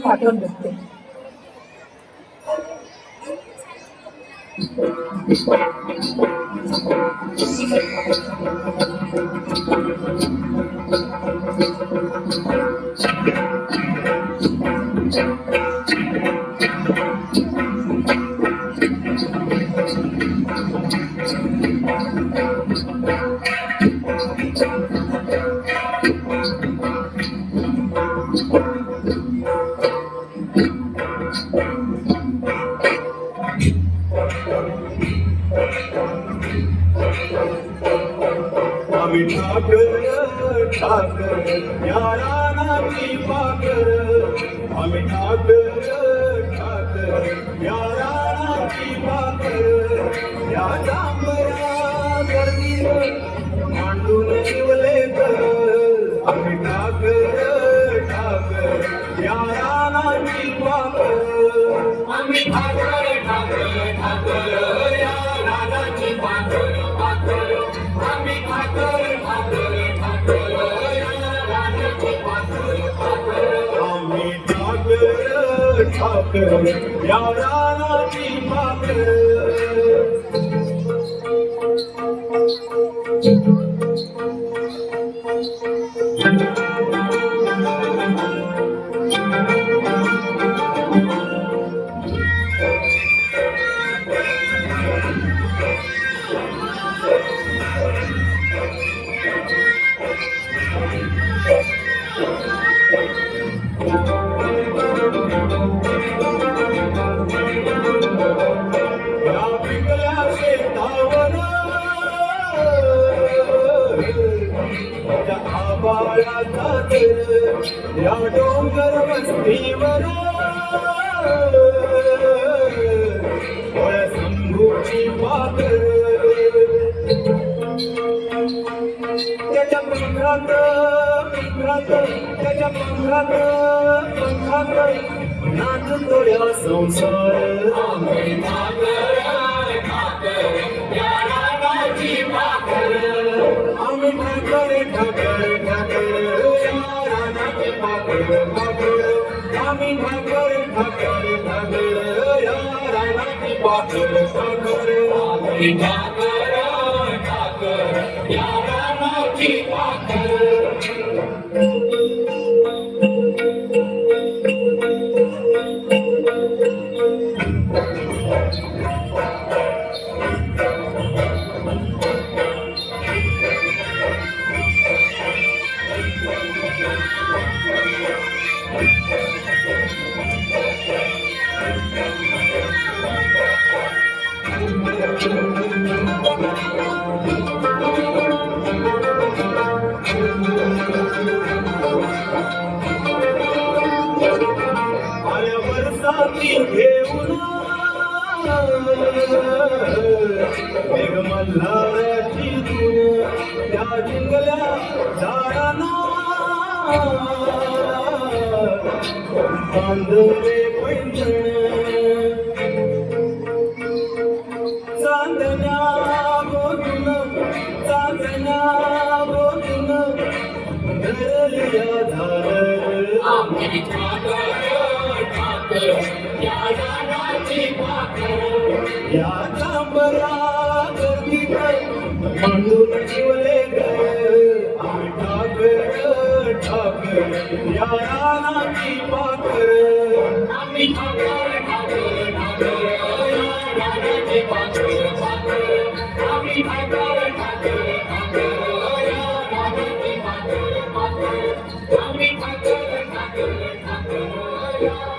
पाठवून बघते. आम्ही ठाकर ठाकर या रानाची पाकर, आम्ही ठाकर ठाकर या रानाची पाकर, या जांभया गर्दीत मांडून शिवले तर, आम्ही ठाकर ठाकर या रानाची पाकर, आम्ही ठाकर ठाकर ठाकर या रानाची पाकर पाकर, आम्ही ठाकर ठाकर ठाकर या रानाची पाकर पाकर, आम्ही ठाकर ठाकर या रानाची पाकर. या डोंगर वस्तीवर शंभूची पाकर, त्याच्या पंखात पंखात त्याच्या पंखात पंखात नाचतो या संसार. आम्ही ठाकर ठाकर या रानाची पाकर, आम्ही ठाकर ठाकर ठाकर या रानाची पाकर पाकर, आम्ही ठाकर ठाकर ठाकर या रानाची पाकर पाकर, आम्ही ठाकर ठाकर या रानाची पाकर. आल्या बरसाती घेऊन मेघ मल्हाराची धून त्या जिंगल्या झाडांना बांधले पैंजण. चांदण्या बोलून चांदण्या बोलून धरल्या झालं. आम्ही ठाकर ठाकर या रानाची पाकर, या जांभया गर्दीत मांडून शिवले घर. आम्ही ठाकर ठाकर या रानाची पाकर, आम्ही ठाकर ठाकर ठाकर या रानाची पाकर पाकर, आम्ही ठाकर ठाकर ठाकर या रानाची पाकर पाकर, आम्ही ठाकर ठाकर ठाकर या